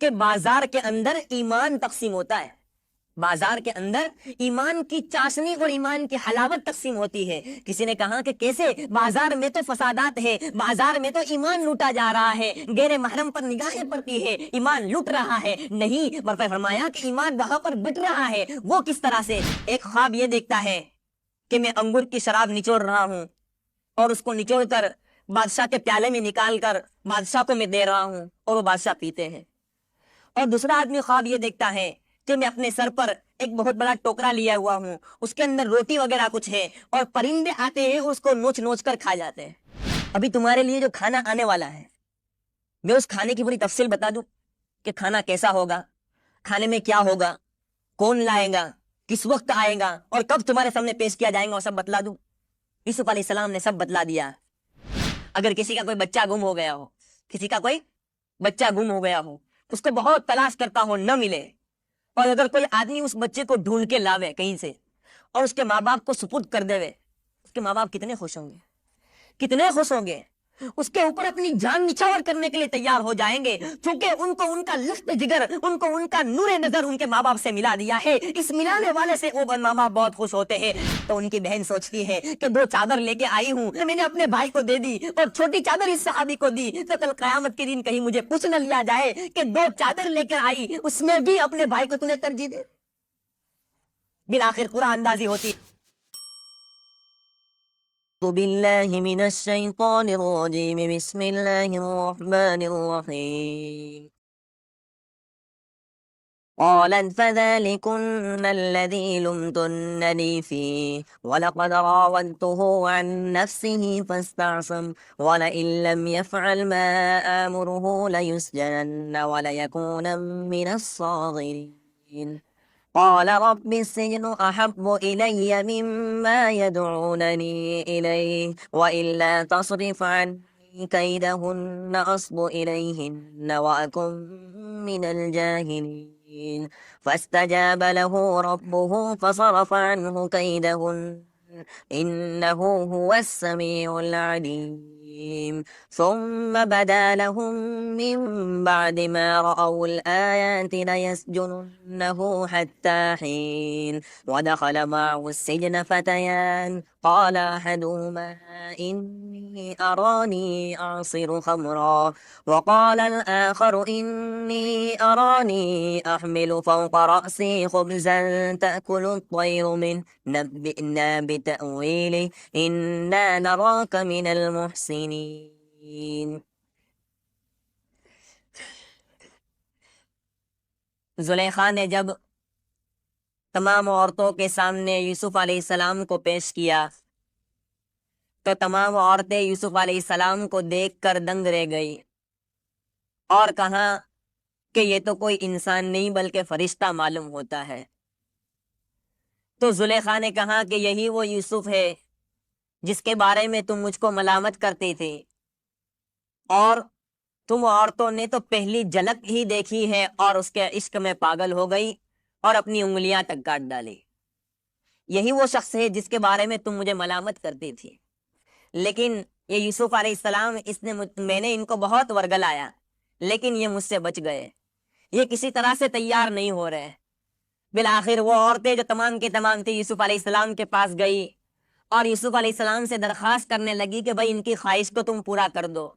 کہ بازار کے اندر ایمان تقسیم ہوتا ہے، بازار کے اندر ایمان کی چاشنی اور ایمان کی حلاوت تقسیم ہوتی ہے۔ کسی نے کہا کہ کیسے؟ بازار میں تو فسادات ہے، بازار میں تو ایمان لوٹا جا رہا ہے، غیر محرم پر نگاہیں پڑتی ہے، ایمان لوٹ رہا ہے۔ نہیں، بلکہ فرمایا کہ ایمان وہاں پر بٹ رہا ہے۔ وہ کس طرح سے؟ ایک خواب یہ دیکھتا ہے کہ میں انگور کی شراب نچوڑ رہا ہوں اور اس کو نچوڑ کر بادشاہ کے پیالے میں نکال کر بادشاہ کو میں دے رہا ہوں اور وہ بادشاہ پیتے ہیں۔ اور دوسرا آدمی خواب یہ دیکھتا ہے کہ میں اپنے سر پر ایک بہت بڑا ٹوکرا لیا ہوا ہوں، اس کے اندر روٹی وغیرہ کچھ ہے اور پرندے آتے ہیں اس کو نوچ نوچ کر کھا جاتے ہیں۔ ابھی تمہارے لیے جو کھانا آنے والا ہے، میں اس کھانے کی پوری تفصیل بتا دوں کہ کھانا کیسا ہوگا، کھانے میں کیا ہوگا، کون لائے گا، کس وقت آئے گا اور کب تمہارے سامنے پیش کیا جائے گا، وہ سب بتلا دوں۔ یوسف علیہ السلام نے سب بتلا دیا۔ اگر کسی کا کوئی بچہ گم ہو گیا ہو، کسی کا کوئی بچہ گم ہو گیا ہو، اس کو بہت تلاش کرتا ہو، نہ ملے، اور اگر کوئی آدمی اس بچے کو ڈھونڈ کے لاوے کہیں سے اور اس کے ماں باپ کو سپرد کر دے، اس کے ماں باپ کتنے خوش ہوں گے، کتنے خوش ہوں گے، اس کے اوپر اپنی جان نچھاور کرنے کے لیے تیار ہو جائیں گے، کیونکہ ان کو ان کا لطف جگر، ان کو ان کا نور نظر ان کے ماں باپ سے ملا دیا ہے۔ اس ملانے والے سے وہ ماں باپ بہت خوش ہوتے ہیں۔ تو ان کی بہن سوچتی ہے کہ 2 چادر لے کے آئی ہوں، میں نے اپنے بھائی کو دے دی اور چھوٹی چادر اس صحابی کو دی، تو کل قیامت کے دن کہیں مجھے پوچھ نہ لیا جائے کہ 2 چادر لے کر آئی، اس میں بھی اپنے بھائی کو تمہیں ترجیح دے۔ بالآخر قرآن اندازی ہوتی۔ باللہ من الشیطان الرجیم، بسم اللہ الرحمن الرحیم۔ قالت فذلكن الذي لمتنني فيه ولقد راودته عن نفسه فاستعصم ولئن لم يفعل ما آمره ليسجنن وليكون من الصاغرين قال رب السجن أحب إلي مما يدعونني إليه وإلا تصرف عني كيدهن أصب إليهن وأكن من الجاهلين فاستجاب له ربه فصرف عنه كيدهن إنه هو السميع العليم ثم بدا لهم من بعد ما رأوا الآيات ليسجننه حتى حين ودخل معه السجن فتيان قال أحدهما إني أراني أعصر خمرا وقال الآخر إني أراني أحمل فوق رأسي خبزا تأكل الطير منه نبئنا بتأويله إنا نراك من المحسنين۔ زلیخا نے جب تمام عورتوں کے سامنے یوسف علیہ السلام کو پیش کیا تو تمام عورتیں یوسف علیہ السلام کو دیکھ کر دنگ رہ گئی اور کہا کہ یہ تو کوئی انسان نہیں بلکہ فرشتہ معلوم ہوتا ہے۔ تو زلیخا نے کہا کہ یہی وہ یوسف ہے جس کے بارے میں تم مجھ کو ملامت کرتی تھی، اور تم عورتوں نے تو پہلی جھلک ہی دیکھی ہے اور اس کے عشق میں پاگل ہو گئی اور اپنی انگلیاں تک کاٹ ڈالی۔ یہی وہ شخص ہے جس کے بارے میں تم مجھے ملامت کرتی تھی۔ لیکن یہ یوسف علیہ السلام میں نے ان کو بہت ورگلایا، لیکن یہ مجھ سے بچ گئے، یہ کسی طرح سے تیار نہیں ہو رہے۔ بالآخر وہ عورتیں جو تمام کی تمام تھی یوسف علیہ السلام کے پاس گئی اور یوسف علیہ السلام سے درخواست کرنے لگی کہ بھائی ان کی خواہش کو تم پورا کر دو،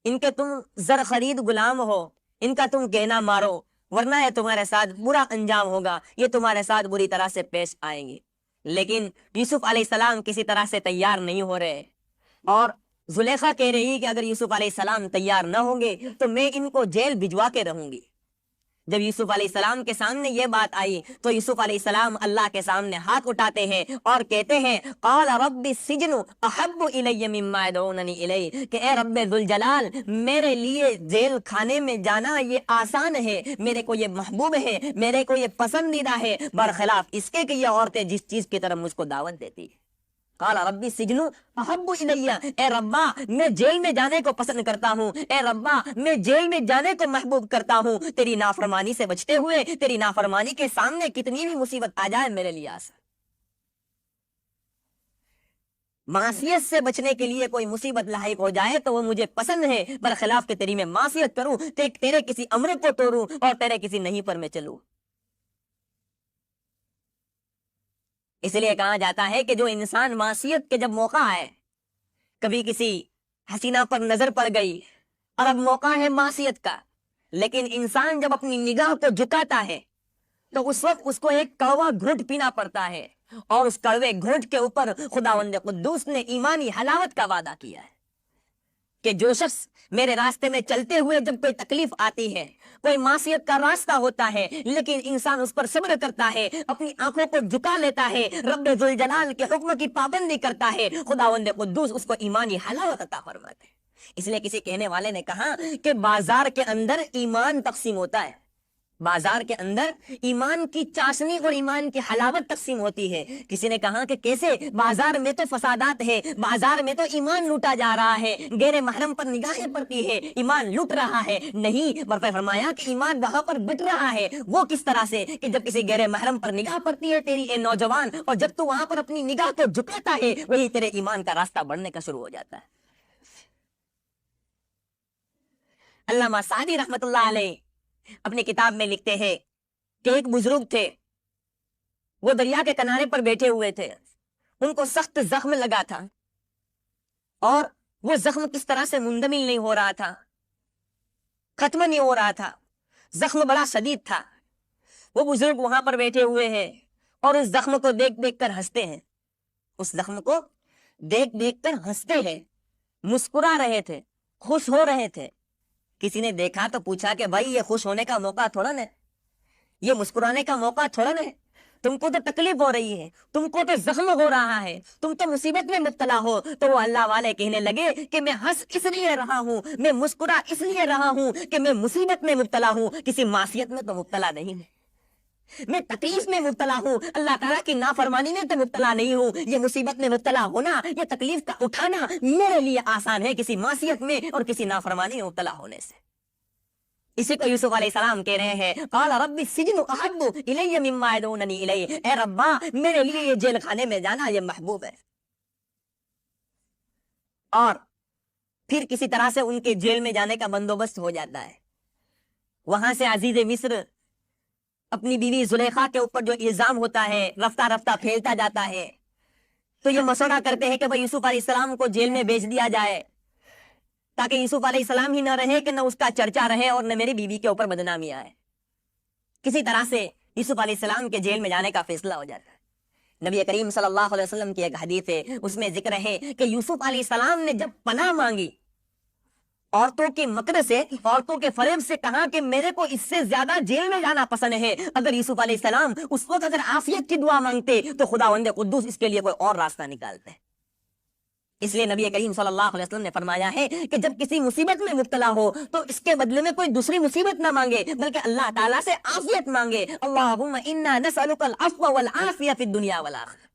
ان کے تم زر خرید غلام ہو، ان کا تم کہنا مارو، ورنہ یہ تمہارے ساتھ برا انجام ہوگا، یہ تمہارے ساتھ بری طرح سے پیش آئیں گی۔ لیکن یوسف علیہ السلام کسی طرح سے تیار نہیں ہو رہے، اور زلیخا کہہ رہی کہ اگر یوسف علیہ السلام تیار نہ ہوں گے تو میں ان کو جیل بھجوا کے رہوں گی۔ جب یوسف علیہ السلام کے سامنے یہ بات آئی تو یوسف علیہ السلام اللہ کے سامنے ہاتھ اٹھاتے ہیں اور کہتے ہیں قال رب السجن احب الی مما يدعوننی الیہ، کہ اے رب ذوالجلال میرے لیے جیل خانے میں جانا یہ آسان ہے، میرے کو یہ محبوب ہے، میرے کو یہ پسندیدہ ہے، برخلاف اس کے کہ یہ عورتیں جس چیز کی طرف مجھ کو دعوت دیتی ہیں۔ قال رب السجن احب الی، اے ربا میں جیل میں جانے کو پسند کرتا ہوں، اے ربا میں جیل میں جانے کو محبوب کرتا ہوں، تیری نافرمانی سے بچتے ہوئے، تیری نافرمانی کے سامنے کتنی بھی مصیبت آ جائے میرے لیے آسان۔ معصیت سے بچنے کے لیے کوئی مصیبت لاحق ہو جائے تو وہ مجھے پسند ہے، برخلاف کہ تیری میں معصیت کروں، تیرے کسی امر کو توڑوں اور تیرے کسی نہیں پر میں چلوں۔ اس لیے کہا جاتا ہے کہ جو انسان معصیت کے جب موقع آئے، کبھی کسی حسینہ پر نظر پڑ گئی اور اب موقع ہے معصیت کا، لیکن انسان جب اپنی نگاہ کو جھکاتا ہے تو اس وقت اس کو ایک کڑوا گھونٹ پینا پڑتا ہے، اور اس کڑوے گھونٹ کے اوپر خداوند قدوس نے ایمانی حلاوت کا وعدہ کیا ہے کہ جو شخص میرے راستے میں چلتے ہوئے جب کوئی تکلیف آتی ہے، کوئی معصیت کا راستہ ہوتا ہے، لیکن انسان اس پر صبر کرتا ہے، اپنی آنکھوں کو جھکا لیتا ہے، رب ذوالجلال کے حکم کی پابندی کرتا ہے، خداوند قدوس اس کو ایمانی حلاوت عطا فرماتے ہیں۔ اس لیے کسی کہنے والے نے کہا کہ بازار کے اندر ایمان تقسیم ہوتا ہے، بازار کے اندر ایمان کی چاشنی اور ایمان کی حلاوت تقسیم ہوتی ہے۔ کسی نے کہا کہ کیسے؟ بازار میں تو فسادات ہے، بازار میں تو ایمان لوٹا جا رہا ہے، غیر محرم پر نگاہیں پڑتی ہے، ایمان لوٹ رہا ہے۔ نہیں، برپا فرمایا کہ ایمان وہاں پر بٹ رہا ہے۔ وہ کس طرح سے کہ جب کسی غیر محرم پر نگاہ پڑتی ہے تیری اے نوجوان، اور جب تو وہاں پر اپنی نگاہ کو جھکاتا ہے، وہی تیرے ایمان کا راستہ بڑھنے کا شروع ہو جاتا ہے۔ علامہ سعدی رحمت اللہ علیہ اپنی کتاب میں لکھتے ہیں کہ ایک بزرگ تھے، وہ دریا کے کنارے پر بیٹھے ہوئے تھے، ان کو سخت زخم لگا تھا، اور وہ زخم کس طرح سے مندمل نہیں ہو رہا تھا، ختم نہیں ہو رہا تھا، زخم بڑا شدید تھا۔ وہ بزرگ وہاں پر بیٹھے ہوئے ہیں اور اس زخم کو دیکھ دیکھ کر ہنستے ہیں، اس زخم کو دیکھ دیکھ کر ہنستے ہیں، مسکرا رہے تھے، خوش ہو رہے تھے۔ کسی نے دیکھا تو پوچھا کہ بھائی یہ خوش ہونے کا موقع تھوڑا نا، یہ مسکرانے کا موقع تھوڑا نا، تم کو تو تکلیف ہو رہی ہے، تم کو تو زخم ہو رہا ہے، تم تو مصیبت میں مبتلا ہو۔ تو وہ اللہ والے کہنے لگے کہ میں ہنس اس لیے رہا ہوں، میں مسکرا اس لیے رہا ہوں کہ میں مصیبت میں مبتلا ہوں، کسی معصیت میں تو مبتلا نہیں ہوں، میں تکلیف میں مبتلا ہوں، اللہ تعالیٰ کی نافرمانی میں تو مبتلا نہیں ہوں۔ یہ مصیبت میں مبتلا ہونا، یہ تکلیف کا اٹھانا میرے لیے آسان ہے کسی معصیت میں اور کسی نافرمانی میں مبتلا ہونے سے۔ اسی کو یوسف علیہ السلام کہہ رہے ہیں، قال رب السجن احب الی مما یدعوننی الیہ، اے ربا میرے لیے یہ جیل خانے میں جانا یہ محبوب ہے۔ اور پھر کسی طرح سے ان کے جیل میں جانے کا بندوبست ہو جاتا ہے۔ وہاں سے عزیز مصر اپنی بیوی زلیخا کے اوپر جو الزام ہوتا ہے رفتہ رفتہ پھیلتا جاتا ہے، تو یہ مشورہ کرتے ہیں کہ بھائی یوسف علیہ السلام کو جیل میں بیچ دیا جائے، تاکہ یوسف علیہ السلام ہی نہ رہے کہ نہ اس کا چرچا رہے اور نہ میری بیوی کے اوپر بدنامی آئے۔ کسی طرح سے یوسف علیہ السلام کے جیل میں جانے کا فیصلہ ہو جاتا ہے۔ نبی کریم صلی اللہ علیہ وسلم کی ایک حدیث ہے، اس میں ذکر ہے کہ یوسف علیہ السلام نے جب پناہ مانگی عورتوں کے مکر سے، عورتوں کے فریب سے، کہا کہ میرے کو اس سے زیادہ جیل میں جانا پسند ہے۔ اگر یوسف علیہ السلام اس وقت اگر عافیت کی دعا مانگتے تو خداوند قدوس اس کے لیے کوئی اور راستہ نکالتے۔ اس لیے نبی کریم صلی اللہ علیہ وسلم نے فرمایا ہے کہ جب کسی مصیبت میں مبتلا ہو تو اس کے بدلے میں کوئی دوسری مصیبت نہ مانگے، بلکہ اللہ تعالیٰ سے عافیت مانگے۔ اللہم انا نسألک العفو والعافیہ فی الدنیا والآخرہ،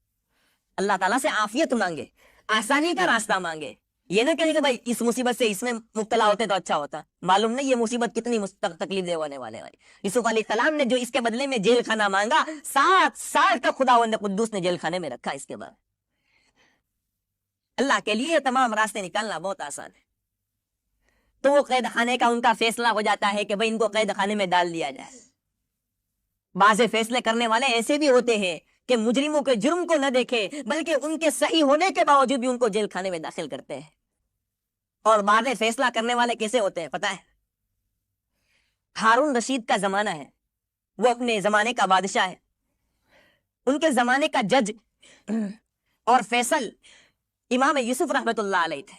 اللہ تعالیٰ سے عافیت مانگے، آسانی کا راستہ مانگے۔ یہ نہ کہے کہ بھائی اس مصیبت سے اس میں مبتلا ہوتے تو اچھا ہوتا، معلوم نہیں یہ مصیبت کتنی تکلیف دہ ہونے والے والی۔ یوسف علیہ السلام نے جو اس کے بدلے میں جیل خانہ مانگا، 7 سال تک خداوند قدوس نے جیل خانے میں رکھا۔ اس کے بعد اللہ کے لیے تمام راستے نکالنا بہت آسان ہے۔ تو وہ قید خانے کا ان کا فیصلہ ہو جاتا ہے کہ بھائی ان کو قید خانے میں ڈال دیا جائے۔ بعض فیصلے کرنے والے ایسے بھی ہوتے ہیں کہ مجرموں کے جرم کو نہ دیکھے بلکہ ان کے صحیح ہونے کے باوجود بھی ان کو جیل خانے میں داخل کرتے ہیں۔ اور بعد فیصلہ کرنے والے کیسے ہوتے ہیں پتہ ہے؟ ہارون رشید کا زمانہ ہے، وہ اپنے زمانے کا بادشاہ ہے، ان کے زمانے کا جج اور فیصل امام یوسف رحمت اللہ علیہ تھے۔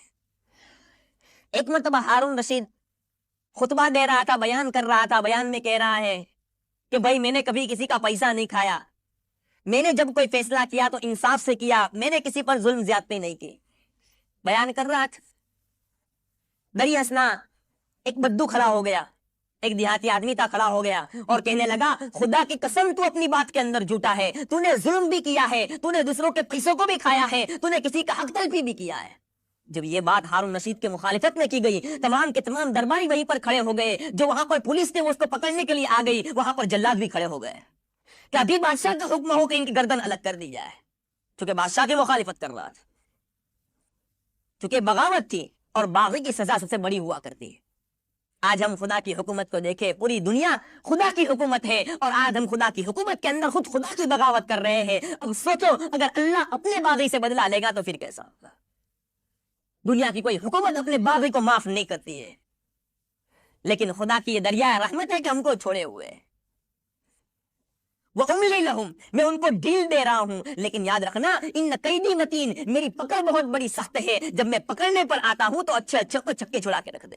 ایک مرتبہ ہارون رشید خطبہ دے رہا تھا، بیان کر رہا تھا، بیان میں کہہ رہا ہے کہ بھائی میں نے کبھی کسی کا پیسہ نہیں کھایا، میں نے جب کوئی فیصلہ کیا تو انصاف سے کیا، میں نے کسی پر ظلم زیادتی نہیں کی، بیان کر رہا تھا۔ دری اسنا ایک بدو کھڑا ہو گیا، ایک دیہاتی آدمی تھا، کھڑا ہو گیا اور کہنے لگا خدا کی قسم تو اپنی بات کے اندر جھوٹا ہے، تو نے ظلم بھی کیا ہے، تو نے دوسروں کے پیسوں کو بھی کھایا ہے، تو نے کسی کا حق تلفی بھی کیا ہے۔ جب یہ بات ہارون رشید کے مخالفت میں کی گئی، تمام کے تمام درباری وہیں پر کھڑے ہو گئے، جو وہاں پر پولیس تھے وہ اس کو پکڑنے کے لیے آ گئی، وہاں پر جلاد بھی کھڑے ہو گئے کہ ابھی بادشاہ کا حکم ہو کہ ان کی گردن الگ کر دی جائے، چونکہ بادشاہ کی مخالفت کر رہا تھا۔ چونکہ بغاوت تھی اور باغی کی سزا سب سے بڑی ہوا کرتی ہے۔ آج ہم خدا کی حکومت کو دیکھیں، پوری دنیا خدا کی حکومت ہے اور آج ہم خدا کی حکومت کے اندر خود خدا کی بغاوت کر رہے ہیں۔ اب سوچو اگر اللہ اپنے باغی سے بدلہ لے گا تو پھر کیسا ہوگا؟ دنیا کی کوئی حکومت اپنے باغی کو معاف نہیں کرتی ہے، لیکن خدا کی یہ دریائے رحمت ہے کہ ہم کو چھوڑے ہوئے ہیں۔ وَأُمْلِي لَهُمْ، میں ان کو ڈھیل دے رہا ہوں، لیکن یاد رکھنا ان قیدی متین، میری پکڑ بہت بڑی سخت ہے، جب میں پکڑنے پر آتا ہوں تو اچھے اچھے کو چھکے چھڑا کے رکھ دے۔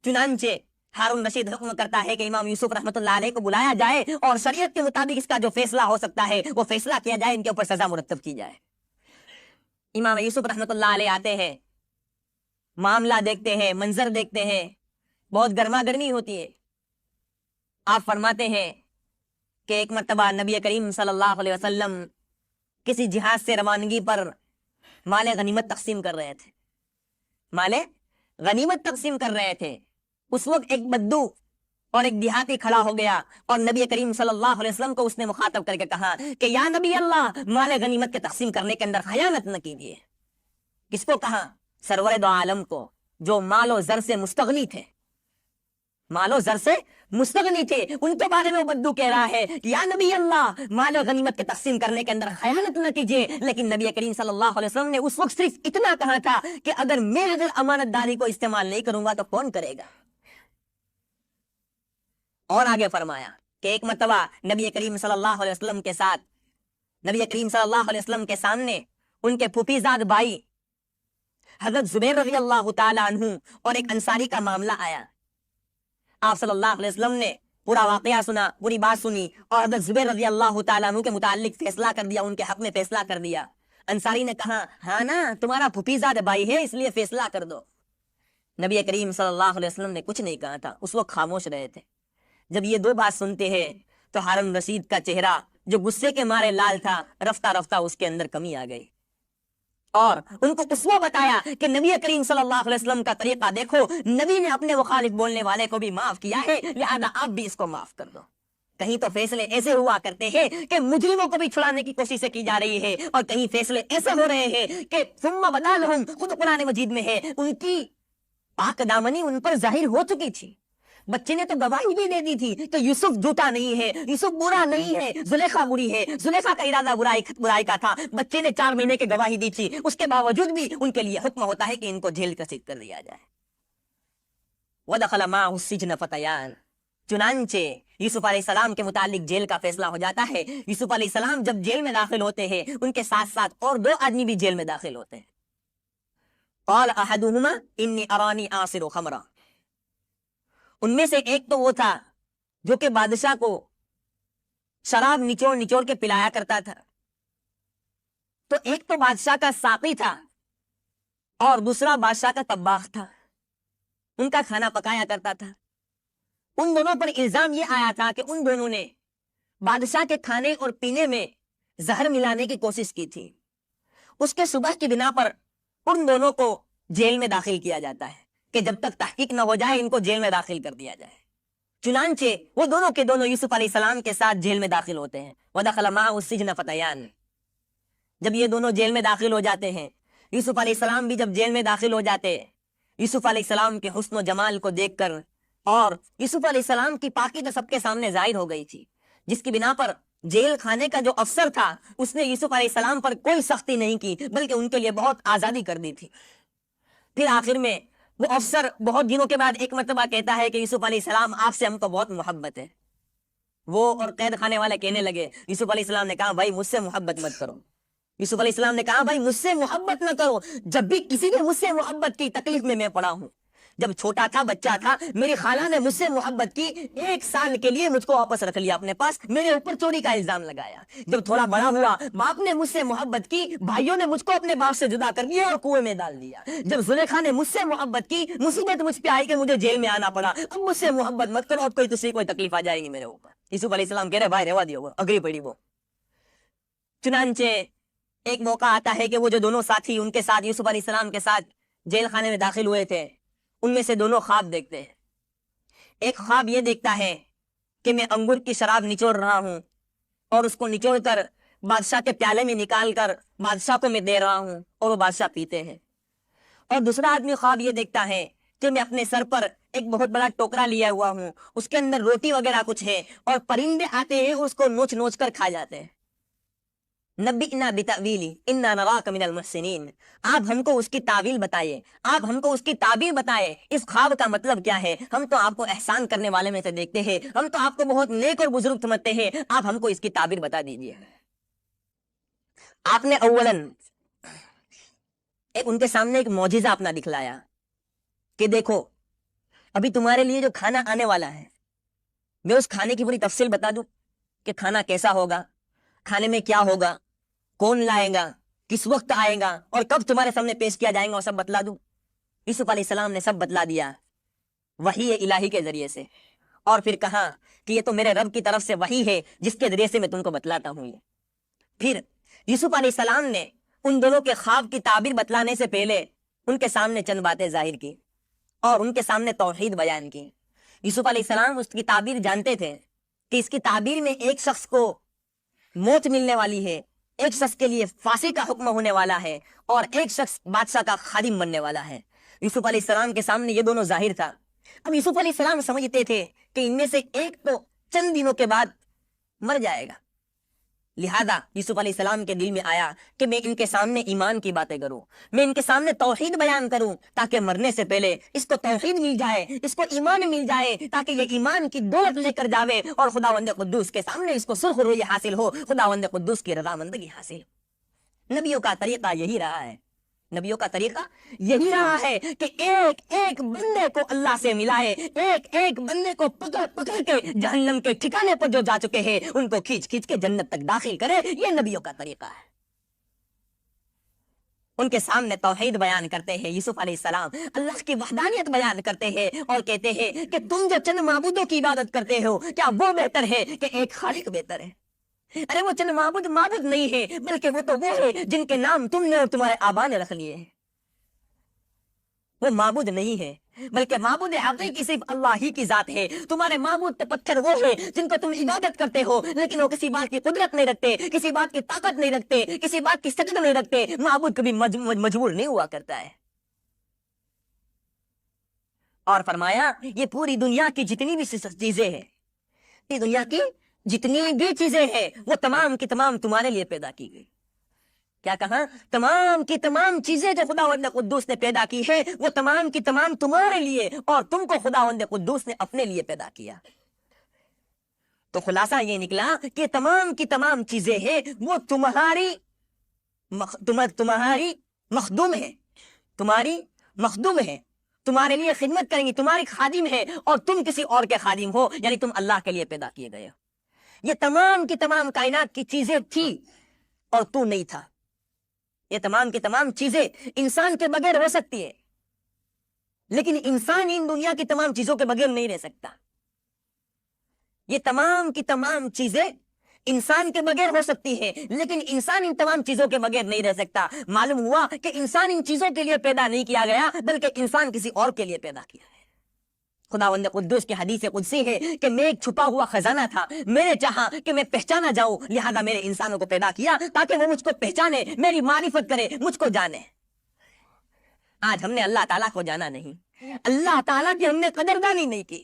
چنانچہ ہارون رشید حکم کرتا ہے کہ امام یوسف رحمۃ اللہ علیہ کو بلایا جائے اور شریعت کے مطابق اس کا جو فیصلہ ہو سکتا ہے وہ فیصلہ کیا جائے، ان کے اوپر سزا مرتب کی جائے۔ امام یوسف رحمۃ اللہ علیہ آتے ہیں، معاملہ دیکھتے ہیں، منظر دیکھتے ہیں، بہت گرما گرمی ہوتی ہے۔ آپ فرماتے ہیں کہ ایک مرتبہ نبی کریم صلی اللہ علیہ وسلم کسی جہاز سے روانگی پر مال غنیمت تقسیم کر رہے تھے، مال غنیمت تقسیم کر رہے تھے۔ اس وقت ایک بدو اور ایک دیہاتی کھڑا ہو گیا اور نبی کریم صلی اللہ علیہ وسلم کو اس نے مخاطب کر کے کہا کہ یا نبی اللہ، مال غنیمت کے تقسیم کرنے کے اندر خیانت نہ کیجیے۔ کس کو کہا؟ سرور دو عالم کو، جو مال و زر سے مستغنی تھے، مال و زر سے مستغنی تھے، ان کے بارے میں وہ بدو کہہ رہا ہے کہ یا نبی اللہ، مال و غنیمت کے تقسیم کرنے کے اندر خیانت نہ کیجیے۔ لیکن نبی کریم صلی اللہ علیہ وسلم نے اس وقت صرف اتنا کہا تھا کہ اگر میں امانت داری کو استعمال نہیں کروں گا تو کون کرے گا؟ اور آگے فرمایا کہ ایک مرتبہ نبی کریم صلی اللہ علیہ وسلم کے ساتھ، نبی کریم صلی اللہ علیہ وسلم کے سامنے ان کے پھوپھی زاد بھائی حضرت زبیر رضی اللہ تعالی عنہ اور ایک انصاری کا معاملہ آیا۔ آپ صلی اللہ علیہ وسلم نے پورا واقعہ سنا، پوری بات سنی اور حضرت زبیر رضی اللہ تعالیٰ عنہ کے متعلق فیصلہ کر دیا، ان کے حق میں فیصلہ کر دیا۔ انصاری نے کہا ہاں نا، تمہارا پھوپھی زاد بھائی ہے، اس لیے فیصلہ کر دو۔ نبی کریم صلی اللہ علیہ وسلم نے کچھ نہیں کہا تھا، اس وقت خاموش رہے تھے۔ جب یہ دو بات سنتے ہیں تو ہارون رشید کا چہرہ جو غصے کے مارے لال تھا، رفتہ رفتہ اس کے اندر کمی آ گئی اور ان کو اسوہ بتایا کہ نبی کریم صلی اللہ علیہ وسلم کا طریقہ دیکھو، نبی نے اپنے مخالف بولنے والے کو بھی معاف کیا ہے، لہذا آپ بھی اس کو معاف کر دو۔ کہیں تو فیصلے ایسے ہوا کرتے ہیں کہ مجرموں کو بھی چھڑانے کی کوشش کی جا رہی ہے، اور کہیں فیصلے ایسے ہو رہے ہیں کہ ثم بدا لہم، خود قرآن مجید میں ہے، ان کی پاک دامنی ان پر ظاہر ہو چکی تھی۔ بچے نے تو گواہی بھی دے دی تھی کہ یوسف جھوٹا نہیں ہے، یوسف برا نہیں ہے، زلیخا بری ہے، زلیخا کا ارادہ برائی کا تھا۔ بچے نے 4 مہینے کی گواہی دی تھی، اس کے باوجود بھی ان کے لیے حکم ہوتا ہے کہ ان کو جیل رسید کر دیا جائے۔ وَدَخَلَ مَعَهُ السِّجْنَ فَتَيَانِ، چنانچہ یوسف علیہ السلام کے متعلق جیل کا فیصلہ ہو جاتا ہے۔ یوسف علیہ السلام جب جیل میں داخل ہوتے ہیں، ان کے ساتھ ساتھ اور 2 آدمی بھی جیل میں داخل ہوتے ہیں۔ قال احدهما انی ارانی آصر خمرا، ان میں سے ایک تو وہ تھا جو کہ بادشاہ کو شراب نچوڑ نچوڑ کے پلایا کرتا تھا، تو ایک تو بادشاہ کا ساقی تھا اور دوسرا بادشاہ کا طباخ تھا، ان کا کھانا پکایا کرتا تھا۔ ان دونوں پر الزام یہ آیا تھا کہ ان دونوں نے بادشاہ کے کھانے اور پینے میں زہر ملانے کی کوشش کی تھی۔ اس کے صبح کی بنا پر ان دونوں کو جیل میں داخل کیا جاتا ہے کہ جب تک تحقیق نہ ہو جائے ان کو جیل میں داخل کر دیا جائے۔ چنانچہ وہ دونوں کے دونوں یوسف علیہ السلام کے ساتھ جیل میں داخل ہوتے ہیں۔ وَدَخَلَ مَعَهُ السِّجْنَ فَتَيَانِ، جب یہ دونوں جیل میں داخل ہو جاتے ہیں، یوسف علیہ السلام بھی جب جیل میں داخل ہو جاتے، یوسف علیہ السلام کے حسن و جمال کو دیکھ کر اور یوسف علیہ السلام کی پاکی تو سب کے سامنے ظاہر ہو گئی تھی، جس کی بنا پر جیل کھانے کا جو افسر تھا اس نے یوسف علیہ السلام پر کوئی سختی نہیں کی، بلکہ ان کے لیے بہت آزادی کر دی تھی۔ پھر آخر میں وہ افسر بہت دنوں کے بعد ایک مرتبہ کہتا ہے کہ یوسف علیہ السلام آپ سے ہم کو بہت محبت ہے۔ وہ اور قید خانے والے کہنے لگے، یوسف علیہ السلام نے کہا بھائی مجھ سے محبت مت کرو۔ یوسف علیہ السلام نے کہا بھائی مجھ سے محبت نہ کرو، جب بھی کسی نے مجھ سے محبت کی تکلیف میں پڑا ہوں۔ جب چھوٹا تھا، بچہ تھا، میری خالہ نے مجھ سے محبت کی، 1 سال کے لیے مجھ کو واپس رکھ لیا اپنے پاس، میرے اوپر چوری کا الزام لگایا۔ جب تھوڑا بڑا ہوا، باپ نے مجھ سے محبت کی، بھائیوں نے مجھ کو اپنے باپ سے جدا کر دیا اور کنویں میں ڈال دیا۔ جب زلیخا نے مجھ سے محبت کی، مصیبت مجھ پہ آئی کہ مجھے جیل میں آنا پڑا۔ اب مجھ سے محبت مت کرو، اب کوئی تکلیف آ جائے گی میرے اوپر۔ یوسف علیہ السلام کہہ رہے بھائی رہوا دیو، اگری پڑی وہ۔ چنانچہ ایک موقع آتا ہے کہ وہ جو دونوں ساتھی ان کے ساتھ یوسف علیہ السلام کے ساتھ جیل خانے میں داخل ہوئے تھے، ان میں سے دونوں خواب دیکھتے ہیں۔ ایک خواب یہ دیکھتا ہے کہ میں انگور کی شراب نچوڑ رہا ہوں اور اس کو نچوڑ کر بادشاہ کے پیالے میں نکال کر بادشاہ کو میں دے رہا ہوں اور وہ بادشاہ پیتے ہیں۔ اور دوسرا آدمی خواب یہ دیکھتا ہے کہ میں اپنے سر پر ایک بہت بڑا ٹوکرا لیا ہوا ہوں، اس کے اندر روٹی وغیرہ کچھ ہے اور پرندے آتے ہیں اس کو نوچ نوچ کر کھا جاتے ہیں۔ نبئنا بتأویلی انا نراک من المحسنین، آپ ہم کو اس کی تعویل بتائیے، آپ ہم کو اس کی تعبیر بتائے، اس خواب کا مطلب کیا ہے؟ ہم تو آپ کو احسان کرنے والے میں سے دیکھتے ہیں، ہم تو آپ کو بہت نیک اور بزرگ سمجھتے ہیں، آپ ہم کو اس کی تعبیر بتا دیجیے۔ آپ نے اولاً ان کے سامنے ایک معجزہ اپنا دکھلایا کہ دیکھو ابھی تمہارے لیے جو کھانا آنے والا ہے، میں اس کھانے کی پوری تفصیل بتا دوں کہ کھانا کیسا ہوگا، کھانے میں کیا ہوگا، کون لائے گا، کس وقت آئے گا اور کب تمہارے سامنے پیش کیا جائے گا، وہ سب بتلا دوں۔ یوسف علیہ السلام نے سب بتلا دیا وحی الہی کے ذریعے سے، اور پھر کہا کہ یہ تو میرے رب کی طرف سے وحی ہے جس کے ذریعے سے میں تم کو بتلاتا ہوں۔ یہ پھر یوسف علیہ السلام نے ان دونوں کے خواب کی تعبیر بتلانے سے پہلے ان کے سامنے چند باتیں ظاہر کی اور ان کے سامنے توحید بیان کی۔ یوسف علیہ السلام اس کی تعبیر جانتے تھے کہ اس کی تعبیر میں ایک شخص کو موت ملنے والی ہے، ایک شخص کے لیے پھانسی کا حکم ہونے والا ہے اور ایک شخص بادشاہ کا خادم بننے والا ہے۔ یوسف علیہ السلام کے سامنے یہ دونوں ظاہر تھا۔ اب یوسف علیہ السلام سمجھتے تھے کہ ان میں سے ایک تو چند دنوں کے بعد مر جائے گا، لہذا یوسف علیہ السلام کے دل میں آیا کہ میں ان کے سامنے ایمان کی باتیں کروں، میں ان کے سامنے توحید بیان کروں تاکہ مرنے سے پہلے اس کو توحید مل جائے، اس کو ایمان مل جائے، تاکہ یہ ایمان کی دولت لے کر جاوے اور خداوند قدوس کے سامنے اس کو سرخ روی حاصل ہو، خداوند قدوس کی رضامندگی حاصل ہو۔ نبیوں کا طریقہ یہی رہا ہے، نبیوں کا طریقہ یہی رہا ہے کہ ایک ایک بندے کو اللہ سے ملائے، ایک ایک بندے کو پکڑ پکڑ کے جہنم کے ٹھکانے پر جو جا چکے ہیں ان کو کھینچ کھینچ کے جنت تک داخل کرے۔ یہ نبیوں کا طریقہ ہے۔ ان کے سامنے توحید بیان کرتے ہیں یوسف علیہ السلام، اللہ کی وحدانیت بیان کرتے ہیں اور کہتے ہیں کہ تم جو چند معبودوں کی عبادت کرتے ہو کیا وہ بہتر ہے کہ ایک خالق بہتر ہے؟ ارے وہ چند معبود نہیں ہے، بلکہ وہ تو وہ ہے جن کے نام تم نے اور تمہارے آبا نے رکھ لیے ہیں۔ وہ معبود نہیں ہے بلکہ معبود حقیقی صرف اللہ ہی کی ذات ہے۔ تمہارے معبود پتھر وہ ہے جن کو تم عبادت کرتے ہو، لیکن وہ کسی بات کی قدرت نہیں رکھتے، کسی بات کی طاقت نہیں رکھتے، کسی بات کی سجدہ نہیں رکھتے۔ معبود کبھی مجبور نہیں ہوا کرتا ہے۔ اور فرمایا یہ پوری دنیا کی جتنی بھی چیزیں ہیں، یہ دنیا کی جتنی بھی چیزیں ہیں وہ تمام کی تمام تمہارے لیے پیدا کی گئی۔ کیا کہا؟ تمام کی تمام چیزیں جو خداوند قدوس نے پیدا کی ہے وہ تمام کی تمام تمہارے لیے، اور تم کو خداوند قدوس نے اپنے لیے پیدا کیا۔ تو خلاصہ یہ نکلا کہ تمام کی تمام چیزیں ہیں وہ تمہاری مخدوم ہے، تمہاری مخدوم ہے، تمہارے لیے خدمت کریں گی، تمہاری خادم ہے، اور تم کسی اور کے خادم ہو، یعنی تم اللہ کے لیے پیدا کیے گئے ہو۔ یہ تمام کی تمام کائنات کی چیزیں تھی اور تو نہیں تھا۔ یہ تمام کی تمام چیزیں انسان کے بغیر رہ سکتی ہے، لیکن انسان ان دنیا کی تمام چیزوں کے بغیر نہیں رہ سکتا۔ یہ تمام کی تمام چیزیں انسان کے بغیر ہو سکتی ہے، لیکن انسان ان تمام چیزوں کے بغیر نہیں رہ سکتا۔ معلوم ہوا کہ انسان ان چیزوں کے لیے پیدا نہیں کیا گیا بلکہ انسان کسی اور کے لیے پیدا کیا ہے۔ خداوند قدوس کی حدیث قدسی ہے کہ میں ایک چھپا ہوا خزانہ تھا، میں نے چاہا کہ میں پہچانا جاؤں، لہذا میں نے انسانوں کو پیدا کیا تاکہ وہ مجھ کو پہچانے، میری معرفت کرے، مجھ کو جانے۔ آج ہم نے اللہ تعالیٰ کو جانا نہیں، اللہ تعالیٰ کی ہم نے قدردانی نہیں کی،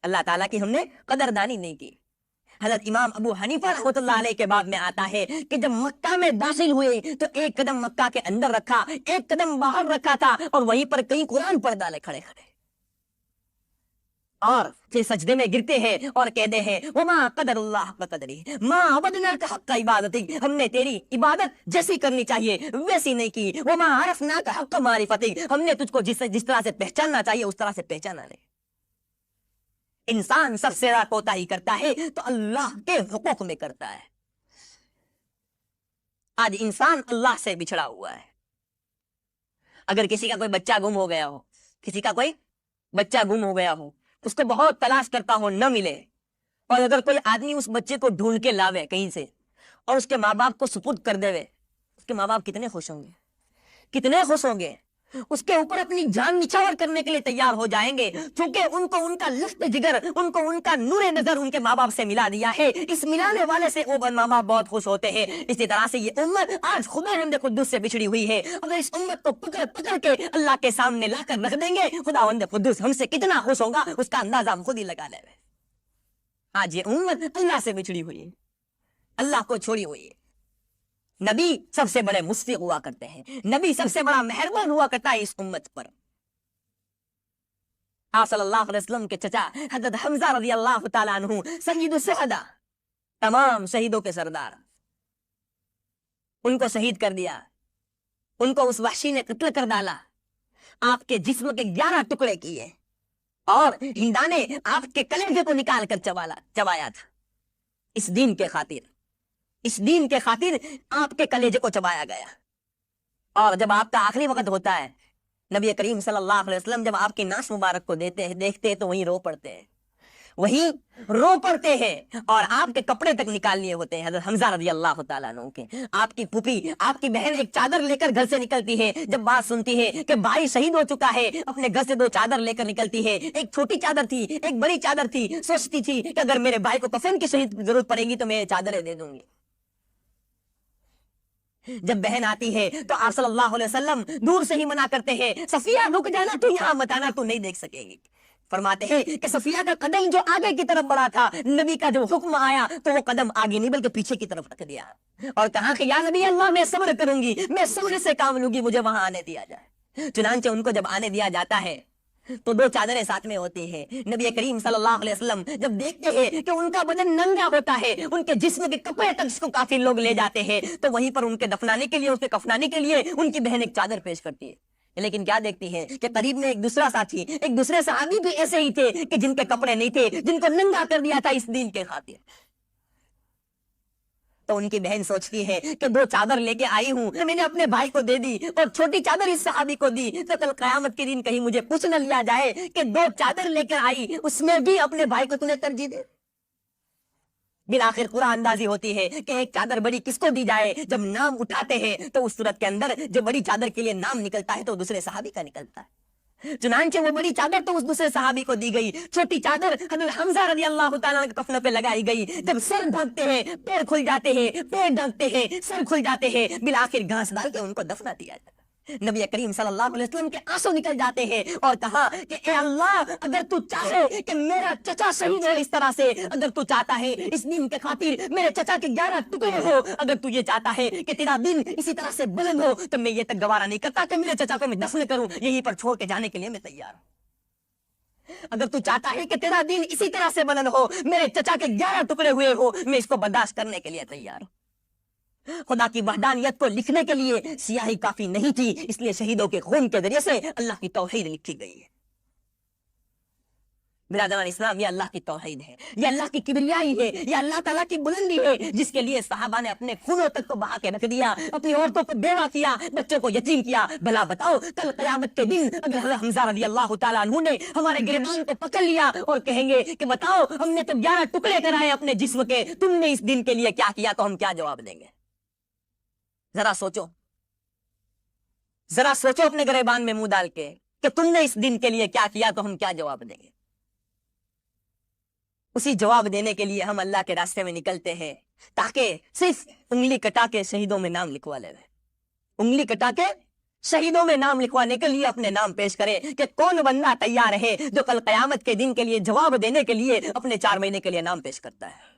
اللہ تعالیٰ کی ہم نے قدردانی نہیں کی۔ حضرت امام ابو حنیفہ رحمۃ اللہ علیہ کے بعد میں آتا ہے کہ جب مکہ میں داخل ہوئے تو ایک قدم مکہ کے اندر رکھا، ایک قدم باہر رکھا تھا، اور وہیں پر کئی قرآن پڑھ ڈالے کھڑے کھڑے، اور پھر سجدے میں گرتے ہیں اور کہتے ہیں وما قدر اللہ قدری ما عبدناک حق عبادتی، ہم نے تیری عبادت جیسی کرنی چاہیے ویسی نہیں کی، وما عرفناک حق معرفتی، ہم نے تجھ کو جس طرح سے پہچاننا چاہیے اس طرح سے پہچانا نہیں۔ انسان سب سے زیادہ کوتاہی کرتا ہے تو اللہ کے حقوق میں کرتا ہے۔ آج انسان اللہ سے بچھڑا ہوا ہے۔ اگر کسی کا کوئی بچہ گم ہو گیا ہو، کسی کا کوئی بچہ گم ہو گیا ہو، اس کو بہت تلاش کرتا ہو نہ ملے، اور اگر کوئی آدمی اس بچے کو ڈھونڈ کے لاوے کہیں سے اور اس کے ماں باپ کو سپرد کر دے، اس کے ماں باپ کتنے خوش ہوں گے، کتنے خوش ہوں گے۔ اس کے اوپر اپنی جان نچھاور کرنے کے لیے تیار ہو جائیں گے، کیونکہ ان کو ان کا لخت جگر، ان کو ان کا نور نظر ان کے ماں باپ سے ملا دیا ہے۔ اس ملانے والے سے وہ ماں باپ بہت خوش ہوتے ہیں۔ اسی طرح سے یہ امت آج خداوند قدوس سے بچھڑی ہوئی ہے، اگر اس امت کو پکڑ پکڑ کے اللہ کے سامنے لا کر رکھ دیں گے، خداوند قدوس ہم سے کتنا خوش ہوگا اس کا اندازہ ہم خود ہی لگا لیں۔ آج یہ امت اللہ سے بچھڑی ہوئی ہے، اللہ کو چھوڑی ہوئی ہے۔ نبی سب سے بڑے مشفق ہوا کرتے ہیں، نبی سب سے بڑا مہربان ہوا کرتا ہے اس امت پر۔ آپ صلی اللہ علیہ وسلم کے چچا حضرت حمزہ رضی اللہ تعالیٰ عنہ سید الشہداء، تمام شہیدوں کے سردار، ان کو شہید کر دیا، ان کو اس وحشی نے قتل کر ڈالا، آپ کے جسم کے 11 ٹکڑے کیے اور ہندا نے آپ کے کلیجے کو نکال کر چبایا تھا، اس دین کے خاطر، اس دین کے خاطر آپ کے کلیجے کو چبایا گیا۔ اور جب آپ کا آخری وقت ہوتا ہے، نبی کریم صلی اللہ علیہ وسلم جب آپ کی ناش مبارک کو دیکھتے ہیں تو وہیں رو پڑتے ہیں، وہیں رو پڑتے ہیں، اور آپ کے کپڑے تک نکال لیے ہوتے ہیں حضرت حمزہ رضی اللہ تعالیٰ عنہ کے۔ آپ کی پھوپھی، آپ کی بہن ایک چادر لے کر گھر سے نکلتی ہے، جب بات سنتی ہے کہ بھائی شہید ہو چکا ہے، اپنے گھر سے 2 چادر لے کر نکلتی ہے، ایک چھوٹی چادر تھی، ایک بڑی چادر تھی، سوچتی تھی کہ اگر میرے بھائی کو کفن کی شہید ضرورت پڑے گی تو میں چادریں دے دوں گی۔ جب بہن آتی ہے تو آپ صلی اللہ علیہ وسلم دور سے ہی منع کرتے ہیں، صفیہ رک جانا، تو یہاں مت آنا، تو نہیں دیکھ سکے گی۔ فرماتے ہیں کہ صفیہ کا قدم جو آگے کی طرف بڑھا تھا، نبی کا جو حکم آیا تو وہ قدم آگے نہیں بلکہ پیچھے کی طرف رکھ دیا، اور کہا کہ یا نبی اللہ میں صبر کروں گی، میں صبر سے کام لوں گی، مجھے وہاں آنے دیا جائے۔ چنانچہ ان کو جب آنے دیا جاتا ہے تو 2 چادریں ساتھ میں ہوتی ہیں۔ نبی کریم صلی اللہ علیہ وسلم جب دیکھتے ہیں کہ ان کا بدن ننگا ہوتا ہے، ان کے جسم کے کپڑے تک اس کو کافی لوگ لے جاتے ہیں، تو وہیں پر ان کے دفنانے کے لیے، اس کے کفنانے کے لیے ان کی بہن ایک چادر پیش کرتی ہے۔ لیکن کیا دیکھتی ہے کہ قریب میں ایک دوسرا ساتھی، ایک دوسرے صحابی بھی ایسے ہی تھے کہ جن کے کپڑے نہیں تھے، جن کو ننگا کر دیا تھا اس دین کے خاطر۔ تو ان کی بہن سوچتی ہے کہ 2 چادر لے کے آئی ہوں، میں نے اپنے بھائی کو دے دی اور چھوٹی چادر اس صحابی کو دی، تو کل قیامت کے دن کہیں مجھے پوچھ نہ لیا جائے کہ 2 چادر لے کر آئی، اس میں بھی اپنے بھائی کو تمہیں ترجیح دے۔ بالآخر قرآن اندازی ہوتی ہے کہ ایک چادر بڑی کس کو دی جائے۔ جب نام اٹھاتے ہیں تو اس صورت کے اندر جو بڑی چادر کے لیے نام نکلتا ہے تو دوسرے صحابی کا نکلتا ہے۔ چنانچہ وہ بڑی چادر تو اس دوسرے صحابی کو دی گئی، چھوٹی چادر حضرت حمزہ رضی اللہ تعالیٰ کے کفن پہ لگائی گئی۔ جب سر ڈھانکتے ہیں، پیر کھل جاتے ہیں، پیر ڈھانکتے ہیں، سر کھل جاتے ہیں، بالآخر گھاس ڈال کے ان کو دفنا دیا جاتا ہے۔ نبی کریم صلی اللہ علیہ وسلم کے آنسو نکل جاتے ہیں اور کہا کہ اے اللہ، اگر تو چاہے کہ میرا چچا شہید ہو اس طرح سے، اگر تو چاہتا ہے اس دین کے خاطر میرے چچا کے 11 ٹکڑے ہو، اگر تو یہ چاہتا ہے کہ تیرا دین اسی طرح سے بلند ہو، تو میں یہ تک گوارا نہیں کرتا کہ میرے چچا کو میں دفن کروں، یہیں پر چھوڑ کے جانے کے لیے میں تیار ہوں۔ اگر تو چاہتا ہے کہ تیرا دین اسی طرح سے بلند ہو، میرے چچا کے 11 ٹکڑے ہوئے ہو، میں اس کو برداشت کرنے کے لیے تیار ہوں۔ خدا کی وحدانیت کو لکھنے کے لیے سیاہی کافی نہیں تھی، اس لیے شہیدوں کے خون کے ذریعے سے اللہ کی توحید لکھی گئی ہے۔ برادران اسلام، یہ اللہ کی توحید ہے، یہ اللہ کی کبریائی ہے، یہ اللہ تعالیٰ کی بلندی ہے، جس کے لیے صحابہ نے اپنے خونوں تک کو بہا کے رکھ دیا، اپنی عورتوں کو بیوہ کیا، بچوں کو یتیم کیا۔ بھلا بتاؤ، کل قیامت کے دن اگر حضرت حمزہ رضی اللہ تعالیٰ عنہ نے ہمارے گریبان کو پکڑ لیا اور کہیں گے کہ بتاؤ، ہم نے تو 11 ٹکڑے کرائے اپنے جسم کے، تم نے اس دن کے لیے کیا کیا، تو ہم کیا جواب دیں گے؟ ذرا سوچو، ذرا سوچو اپنے گریبان میں منہ ڈال کے کہ تم نے اس دن کے لیے کیا کیا، تو ہم کیا جواب دیں گے؟ اسی جواب دینے کے لیے ہم اللہ کے راستے میں نکلتے ہیں، تاکہ صرف انگلی کٹا کے شہیدوں میں نام لکھوا لے، انگلی کٹا کے شہیدوں میں نام لکھوانے کے لیے اپنے نام پیش کرے کہ کون بندہ تیار ہے جو کل قیامت کے دن کے لیے جواب دینے کے لیے اپنے 4 مہینے کے لیے نام پیش کرتا ہے۔